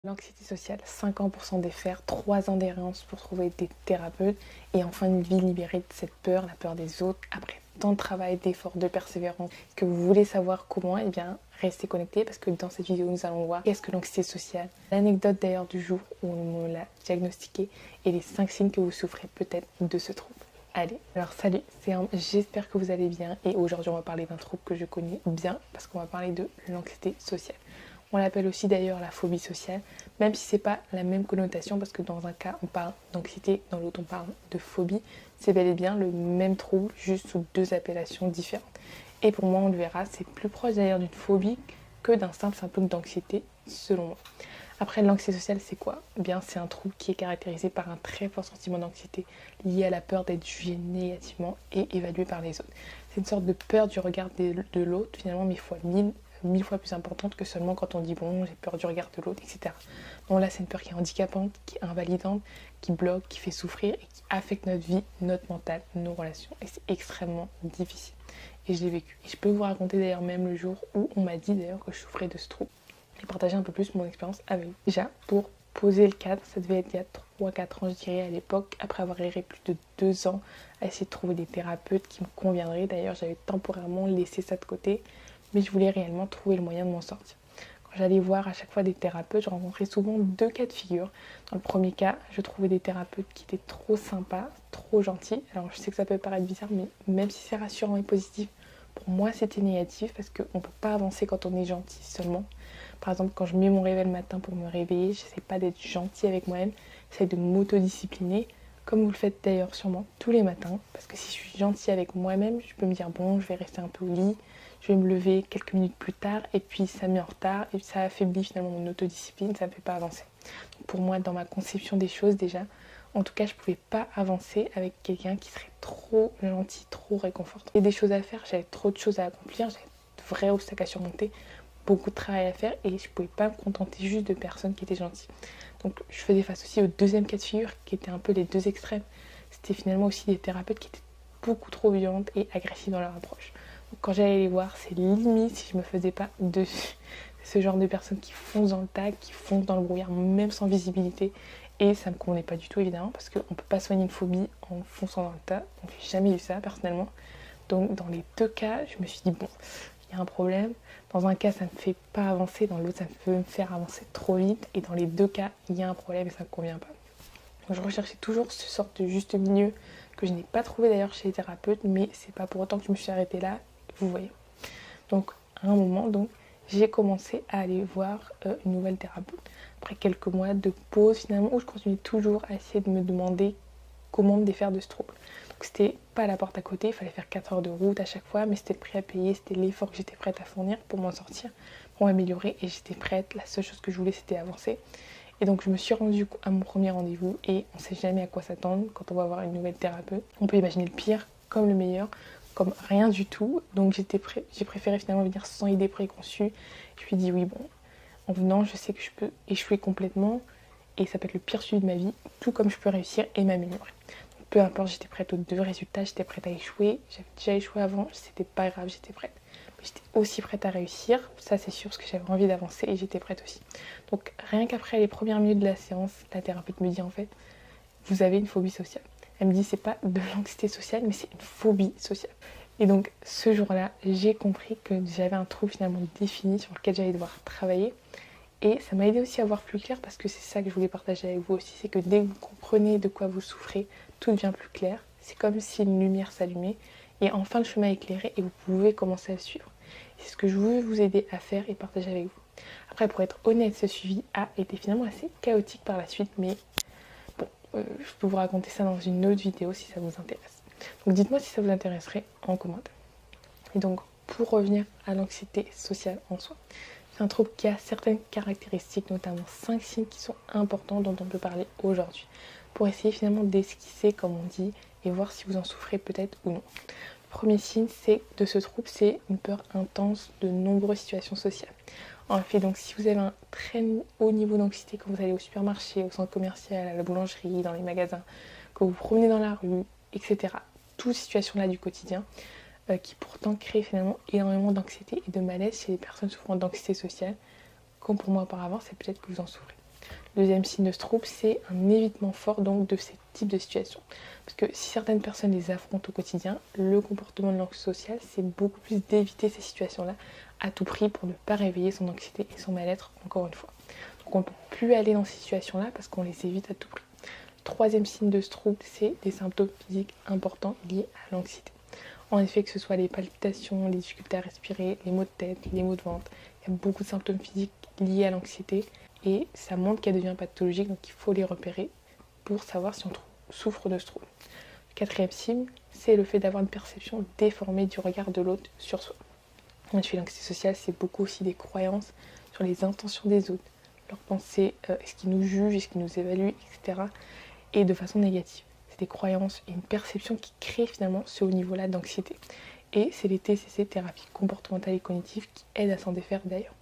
L'anxiété sociale, 5 ans pour s'en défaire, 3 ans d'errance pour trouver des thérapeutes et enfin une vie libérée de cette peur, la peur des autres, après tant de travail, d'efforts, de persévérance. Est-ce que vous voulez savoir comment? Eh bien, restez connectés parce que dans cette vidéo, nous allons voir qu'est-ce que l'anxiété sociale, l'anecdote d'ailleurs du jour où on l'a diagnostiquée et les 5 signes que vous souffrez peut-être de ce trouble. Allez, alors salut, c'est Ambre, j'espère que vous allez bien et aujourd'hui on va parler d'un trouble que je connais bien parce qu'on va parler de l'anxiété sociale. On l'appelle aussi d'ailleurs la phobie sociale, même si c'est pas la même connotation parce que dans un cas on parle d'anxiété, dans l'autre on parle de phobie. C'est bel et bien le même trouble, juste sous deux appellations différentes. Et pour moi on le verra, c'est plus proche d'ailleurs d'une phobie que d'un simple symptôme d'anxiété selon moi. Après, l'anxiété sociale, c'est quoi? Eh bien, c'est un trouble qui est caractérisé par un très fort sentiment d'anxiété lié à la peur d'être jugé négativement et évalué par les autres. C'est une sorte de peur du regard de l'autre, finalement, mille fois plus importante que seulement quand on dit bon, j'ai peur du regard de l'autre, etc. Donc là, c'est une peur qui est handicapante, qui est invalidante, qui bloque, qui fait souffrir et qui affecte notre vie, notre mental, nos relations. Et c'est extrêmement difficile. Et je l'ai vécu. Et je peux vous raconter d'ailleurs même le jour où on m'a dit d'ailleurs que je souffrais de ce trouble et partager un peu plus mon expérience avec vous. Déjà, pour poser le cadre, ça devait être il y a 3-4 ans, je dirais, à l'époque, après avoir erré plus de 2 ans à essayer de trouver des thérapeutes qui me conviendraient. D'ailleurs, j'avais temporairement laissé ça de côté, mais je voulais réellement trouver le moyen de m'en sortir. Quand j'allais voir à chaque fois des thérapeutes, je rencontrais souvent deux cas de figure. Dans le premier cas, je trouvais des thérapeutes qui étaient trop sympas, trop gentils. Alors, je sais que ça peut paraître bizarre, mais même si c'est rassurant et positif, pour moi, c'était négatif parce qu'on ne peut pas avancer quand on est gentil seulement. Par exemple, quand je mets mon réveil le matin pour me réveiller, je n'essaie pas d'être gentille avec moi-même, j'essaie de m'autodiscipliner, comme vous le faites d'ailleurs sûrement tous les matins. Parce que si je suis gentille avec moi-même, je peux me dire bon, je vais rester un peu au lit, je vais me lever quelques minutes plus tard, et puis ça me met en retard, et puis ça affaiblit finalement mon autodiscipline, ça ne me fait pas avancer. Donc pour moi, dans ma conception des choses déjà, en tout cas, je ne pouvais pas avancer avec quelqu'un qui serait trop gentil, trop réconfortant. Il y a des choses à faire, j'avais trop de choses à accomplir, j'avais de vrais obstacles à surmonter, beaucoup de travail à faire et je ne pouvais pas me contenter juste de personnes qui étaient gentilles. Donc je faisais face aussi au deuxième cas de figure qui était un peu les deux extrêmes. C'était finalement aussi des thérapeutes qui étaient beaucoup trop violentes et agressives dans leur approche. Donc quand j'allais les voir, c'est limite si je me faisais pas de ce genre de personnes qui foncent dans le tas, qui foncent dans le brouillard, même sans visibilité. Et ça me convenait pas du tout évidemment parce qu'on peut pas soigner une phobie en fonçant dans le tas. Donc j'ai jamais eu ça personnellement. Donc dans les deux cas, je me suis dit bon, il y a un problème. Dans un cas, ça ne me fait pas avancer, dans l'autre, ça peut me faire avancer trop vite. Et dans les deux cas, il y a un problème et ça ne me convient pas. Donc je recherchais toujours ce sorte de juste milieu que je n'ai pas trouvé d'ailleurs chez les thérapeutes, mais c'est pas pour autant que je me suis arrêtée là, vous voyez. Donc à un moment, j'ai commencé à aller voir une nouvelle thérapeute. Après quelques mois de pause finalement, où je continue toujours à essayer de me demander comment me défaire de ce trouble. Donc c'était pas à la porte à côté, il fallait faire 4 heures de route à chaque fois, mais c'était le prix à payer, c'était l'effort que j'étais prête à fournir pour m'en sortir, pour m'améliorer, et j'étais prête. La seule chose que je voulais, c'était avancer. Et donc je me suis rendue à mon premier rendez-vous et on sait jamais à quoi s'attendre quand on va voir une nouvelle thérapeute. On peut imaginer le pire comme le meilleur, comme rien du tout. Donc j'ai préféré finalement venir sans idée préconçue. Je lui ai dit oui, bon, en venant, je sais que je peux échouer complètement et ça peut être le pire suivi de ma vie, tout comme je peux réussir et m'améliorer. Peu importe, j'étais prête aux deux résultats, j'étais prête à échouer. J'avais déjà échoué avant, c'était pas grave, j'étais prête. Mais j'étais aussi prête à réussir, ça c'est sûr, parce que j'avais envie d'avancer et j'étais prête aussi. Donc rien qu'après les premières minutes de la séance, la thérapeute me dit en fait, vous avez une phobie sociale. Elle me dit c'est pas de l'anxiété sociale, mais c'est une phobie sociale. Et donc ce jour-là, j'ai compris que j'avais un trouble finalement défini sur lequel j'allais devoir travailler. Et ça m'a aidé aussi à voir plus clair parce que c'est ça que je voulais partager avec vous aussi, c'est que dès que vous comprenez de quoi vous souffrez, tout devient plus clair. C'est comme si une lumière s'allumait et enfin le chemin est éclairé et vous pouvez commencer à le suivre. C'est ce que je veux vous aider à faire et partager avec vous. Après, pour être honnête, ce suivi a été finalement assez chaotique par la suite, mais bon, je peux vous raconter ça dans une autre vidéo si ça vous intéresse. Donc dites-moi si ça vous intéresserait en commentaire. Et donc, pour revenir à l'anxiété sociale en soi, c'est un trouble qui a certaines caractéristiques, notamment 5 signes qui sont importants dont on peut parler aujourd'hui, pour essayer finalement d'esquisser, comme on dit, et voir si vous en souffrez peut-être ou non. Le premier signe de ce trouble, c'est une peur intense de nombreuses situations sociales. En effet, donc si vous avez un très haut niveau d'anxiété quand vous allez au supermarché, au centre commercial, à la boulangerie, dans les magasins, quand vous vous promenez dans la rue, etc., toutes ces situations-là du quotidien, qui pourtant crée finalement énormément d'anxiété et de malaise chez les personnes souffrant d'anxiété sociale, comme pour moi auparavant, c'est peut-être que vous en souffrez. Le deuxième signe de ce trouble, c'est un évitement fort donc de ces types de situations. Parce que si certaines personnes les affrontent au quotidien, le comportement de l'anxio-social, c'est beaucoup plus d'éviter ces situations-là à tout prix pour ne pas réveiller son anxiété et son mal-être encore une fois. Donc on ne peut plus aller dans ces situations-là parce qu'on les évite à tout prix. Le troisième signe de ce trouble, c'est des symptômes physiques importants liés à l'anxiété. En effet, que ce soit les palpitations, les difficultés à respirer, les maux de tête, les maux de ventre, il y a beaucoup de symptômes physiques liés à l'anxiété et ça montre qu'elle devient pathologique, donc il faut les repérer pour savoir si on souffre de ce trouble. Le quatrième signe, c'est le fait d'avoir une perception déformée du regard de l'autre sur soi. En effet, l'anxiété sociale, c'est beaucoup aussi des croyances sur les intentions des autres, leurs pensées, est-ce qu'ils nous jugent, est-ce qu'ils nous évaluent, etc. Et de façon négative. C'est des croyances et une perception qui crée finalement ce haut niveau-là d'anxiété. Et c'est les TCC, thérapies comportementales et cognitives, qui aident à s'en défaire d'ailleurs.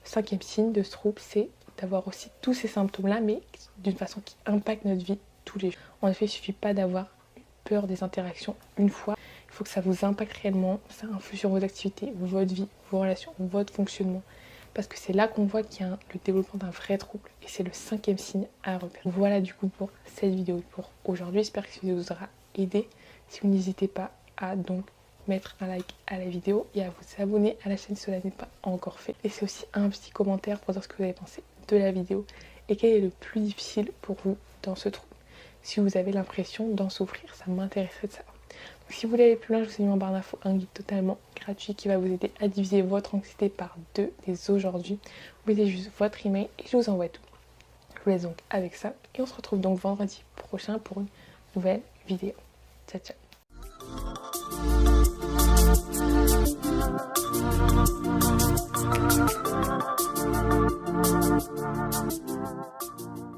Le cinquième signe de ce trouble, c'est d'avoir aussi tous ces symptômes-là, mais d'une façon qui impacte notre vie tous les jours. En effet, il ne suffit pas d'avoir peur des interactions une fois. Il faut que ça vous impacte réellement, ça influe sur vos activités, votre vie, vos relations, votre fonctionnement. Parce que c'est là qu'on voit qu'il y a le développement d'un vrai trouble. Et c'est le cinquième signe à repérer. Voilà du coup pour cette vidéo pour aujourd'hui. J'espère que cette vidéo vous aura aidé. Si vous n'hésitez pas à donc mettre un like à la vidéo et à vous abonner à la chaîne si cela n'est pas encore fait. Laissez aussi un petit commentaire pour dire ce que vous avez pensé de la vidéo et quel est le plus difficile pour vous dans ce trouble. Si vous avez l'impression d'en souffrir, ça m'intéresserait de savoir. Donc, si vous voulez aller plus loin, je vous ai mis en barre d'infos un guide totalement gratuit qui va vous aider à diviser votre anxiété par 2 dès aujourd'hui. Vous mettez juste votre email et je vous envoie tout. Je vous laisse donc avec ça et on se retrouve donc vendredi prochain pour une nouvelle vidéo. Ciao ciao.